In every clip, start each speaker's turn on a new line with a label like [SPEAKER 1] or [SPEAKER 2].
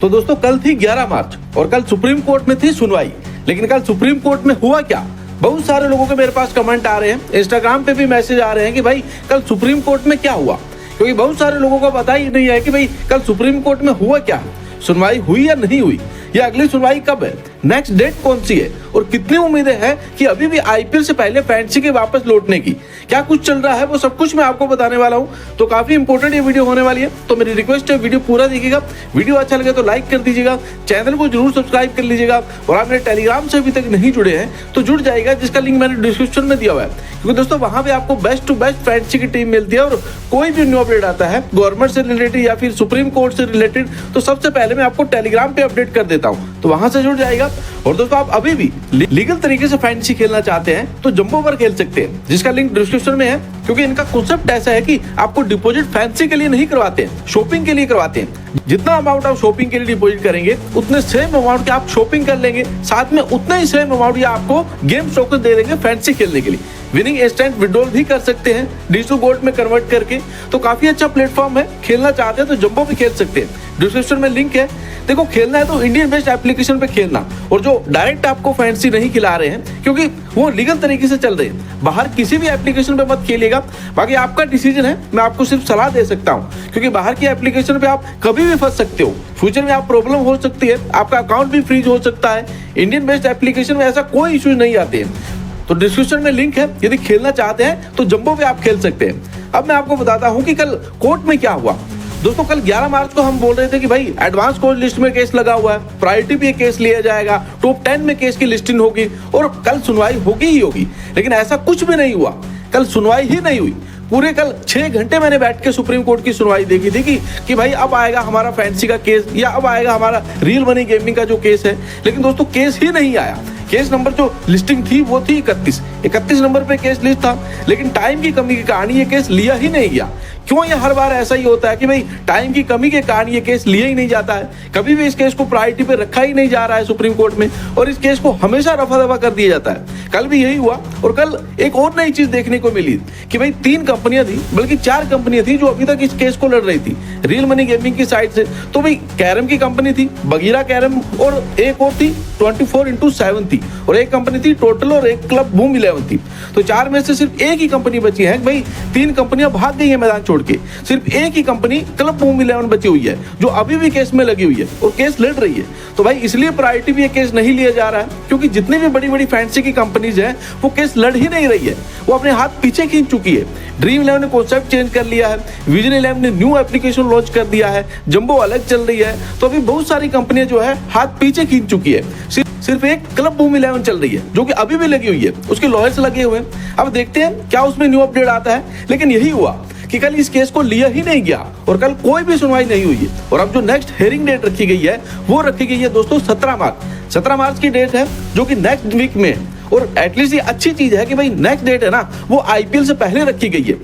[SPEAKER 1] तो दोस्तों कल थी 11 मार्च और कल सुप्रीम कोर्ट में थी सुनवाई। लेकिन कल सुप्रीम कोर्ट में हुआ क्या? बहुत सारे लोगों के मेरे पास कमेंट आ रहे हैं, इंस्टाग्राम पे भी मैसेज आ रहे हैं कि भाई कल सुप्रीम कोर्ट में क्या हुआ, क्योंकि बहुत सारे लोगों को पता ही नहीं है कि भाई कल सुप्रीम कोर्ट में हुआ क्या, सुनवाई हुई या नहीं हुई, या अगली सुनवाई कब है, नेक्स्ट डेट कौन सी है और कितनी उम्मीदें हैं कि अभी भी आईपीएल से पहले फैंसी के वापस लौटने की, क्या कुछ चल रहा है वो सब कुछ मैं आपको बताने वाला हूं। तो काफी इंपॉर्टेंट ये वीडियो होने वाली है, तो मेरी रिक्वेस्ट है वीडियो पूरा देखिएगा। वीडियो अच्छा लगे तो लाइक कर दीजिएगा, चैनल को जरूर सब्सक्राइब कर लीजिएगा और आप मेरे टेलीग्राम से अभी तक नहीं जुड़े हैं तो जुड़ जाएगा, जिसका लिंक मैंने डिस्क्रिप्शन में दिया हुआ है, क्योंकि दोस्तों वहां पे आपको बेस्ट टू बेस्ट फैंसी की टीम मिलती है और कोई भी न्यू अपडेट आता है गवर्नमेंट से रिलेटेड या फिर सुप्रीम कोर्ट से रिलेटेड तो सबसे पहले मैं आपको टेलीग्राम पे अपडेट कर देता हूं, तो वहां से जुड़ जाएगा। और दोस्तों आप अभी भी लीगल तरीके से फैंसी खेलना चाहते हैं तो जंबो पर खेल सकते हैं, जिसका लिंक डिस्क्रिप्शन में है, क्योंकि इनका कॉन्सेप्ट ऐसा है कि आपको डिपॉजिट फैंसी के लिए नहीं करवाते हैं, शॉपिंग के लिए करवाते हैं। जितना अमाउंट आप शॉपिंग के लिए डिपॉजिट करेंगे उतने सेम अमाउंट के आप शॉपिंग कर लेंगे, साथ में उतना ही सेम अमाउंट या आपको गेम टोकन दे देंगे फैंसी खेलने के लिए। विनिंग इंस्टेंट विड्रॉल भी कर सकते हैं डिजिटल गोल्ड में कन्वर्ट करके, तो काफी अच्छा प्लेटफॉर्म है। खेलना चाहते हैं तो जंबो पे खेल सकते हैं, डिस्क्रिप्शन में लिंक है। देखो खेलना है तो इंडियन बेस्ड एप्लीकेशन पे खेलना, और जो डायरेक्ट आपको फैंसी नहीं खिला रहे हैं क्योंकि वो लीगल तरीके से चल रहे हैं, बाहर किसी भी एप्लीकेशन पे मत खेलिएगा। बाकी आपका डिसीजन है, मैं आपको सिर्फ सलाह दे सकता हूं, क्योंकि बाहर की एप्लीकेशन पे आप कभी भी फंस सकते हो, फ्यूचर में आप प्रॉब्लम हो सकती है, आपका अकाउंट भी फ्रीज हो सकता है। इंडियन बेस्ड एप्लीकेशन में ऐसा कोई इश्यूज नहीं आते हैं, तो डिस्क्रिप्शन में लिंक है, यदि खेलना चाहते हैं तो जंबो पे आप खेल सकते हैं। अब मैं आपको बताता हूं कि कल कोर्ट में क्या हुआ। दोस्तों कल 11 मार्च को हम बोल रहे थे कि भाई एडवांस कोर्ट लिस्ट में केस लगा हुआ है, प्रायोरिटी पे केस लिया जाएगा, टॉप 10 में केस की लिस्टिंग होगी और कल सुनवाई होगी ही होगी। लेकिन ऐसा कुछ भी नहीं हुआ, कल सुनवाई ही नहीं हुई। पूरे कल 6 घंटे मैंने बैठ के सुप्रीम कोर्ट की सुनवाई देखी थी कि भाई अब आएगा हमारा फैंसी का केस या अब आएगा हमारा रियल मनी गेमिंग का जो केस है। लेकिन दोस्तों केस ही नहीं आया। केस नंबर जो लिस्टिंग थी वो थी 31 नंबर पे केस लिस्ट था, लेकिन टाइम की कमी के कारण ये केस लिया ही नहीं गया। क्यों ये हर बार ऐसा ही होता है कि भाई टाइम की कमी के कारण ये केस लिया ही नहीं जाता है, कभी भी इस केस को प्रायोरिटी पे रखा ही नहीं जा रहा है सुप्रीम कोर्ट में, और इस केस को हमेशा रफा दफा कर दिया जाता है। कल भी यही हुआ, और कल एक और नई चीज देखने को मिली कि भाई 3 कंपनियां थी, बल्कि 4 कंपनियां थी जो अभी तक इस केस को लड़ रही थी रियल मनी गेमिंग की साइड से। तो भाई कैरम की कंपनी थी, बगीरा कैरम, और एक और थी 24x7 थी, और एक कंपनी थी टोटल, और एक क्लब बूम 11 थी। तो 4 में से सिर्फ एक ही कंपनी बची है। भाई 3 कंपनियां भाग गई है मैदान छोड़ के, सिर्फ एक ही कंपनी क्लब बूम 11 बची हुई है जो अभी भी केस में लगी हुई है और केस लड़ रही है। तो भाई इसलिए प्रायोरिटी भी ये केस नहीं लिया जा रहा है, क्योंकि जितनी भी बड़ी बड़ी फैंसी की कंपनीज है वो केस लड़ ही नहीं रही है, वो अपने हाथ पीछे खींच चुकी है। ड्रीम 11 ने कॉन्सेप्ट चेंज कर लिया है, विजन 11 ने न्यू एप्लीकेशन लॉन्च कर दिया है, जंबो अलग चल रही है। तो अभी बहुत सारी कंपनियां जो है हाथ पीछे खींच चुकी है, सिर्फ एक क्लब बूम 11 चल रही है जो कि अभी भी लगी हुई है, उसके लॉयर्स लगे हुए हैं। अब देखते हैं क्या उसमें न्यू अपडेट आता है। लेकिन यही हुआ कि कल इस केस को लिया ही नहीं गया और कल कोई भी सुनवाई नहीं हुई है। और अब जो नेक्स्ट हेयरिंग डेट रखी गई है वो रखी गई है दोस्तों 17 मार्च की डेट है, जो कि नेक्स्ट वीक में है। और एटलीस्ट ये अच्छी चीज है कि भाई नेक्स्ट डेट है ना, वो आईपीएल से पहले रखी गई है।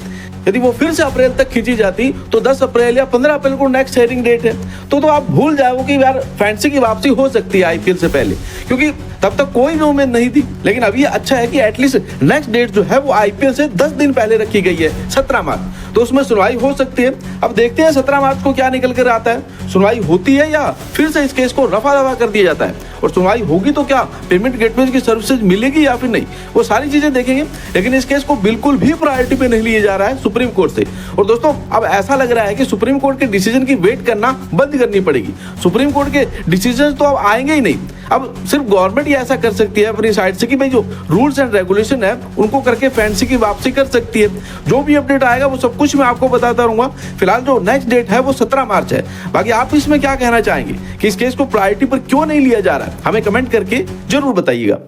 [SPEAKER 1] यदि वो फिर से अप्रैल तक खींची जाती तो 10 अप्रैल या 15 अप्रैल को नेक्स्ट हेयरिंग डेट है, तो आप भूल जाओ कि यार फैंसी की वापसी हो सकती है आईपीएल से पहले, क्योंकि तब तक कोई भी उम्मीद नहीं थी। लेकिन अब ये अच्छा है कि एटलीस्ट नेक्स्ट डेट जो है वो आईपीएल से 10 दिन पहले रखी गई है, 17 मार्च, तो उसमें सुनवाई हो सकती है। अब देखते हैं 17 मार्च को क्या निकल कर आता है, सुनवाई होती है या फिर से इस केस को रफा दफा कर दिया जाता है। और सुनवाई होगी तो क्या पेमेंट गेटवे की सर्विसेज मिलेगी या फिर नहीं, वो सारी चीजें देखेंगे। लेकिन इस केस को बिल्कुल भी प्रायोरिटी पे नहीं लिया जा रहा है सुप्रीम कोर्ट से। और दोस्तों अब ऐसा लग रहा है कि सुप्रीम कोर्ट के डिसीजन की वेट करना बंद करनी पड़ेगी। सुप्रीम कोर्ट के डिसीजन तो अब आएंगे ही नहीं, अब सिर्फ गवर्नमेंट ही ऐसा कर सकती है अपनी साइड से कि भाई जो रूल्स एंड रेगुलेशन है उनको करके फैंसी की वापसी कर सकती है। जो भी अपडेट आएगा वो सब कुछ मैं आपको बताता रहूंगा। फिलहाल जो नेक्स्ट डेट है वो 17 मार्च है। बाकी आप इसमें क्या कहना चाहेंगे कि इस केस को प्रायोरिटी पर क्यों नहीं लिया जा रहा है, हमें कमेंट करके जरूर बताइएगा।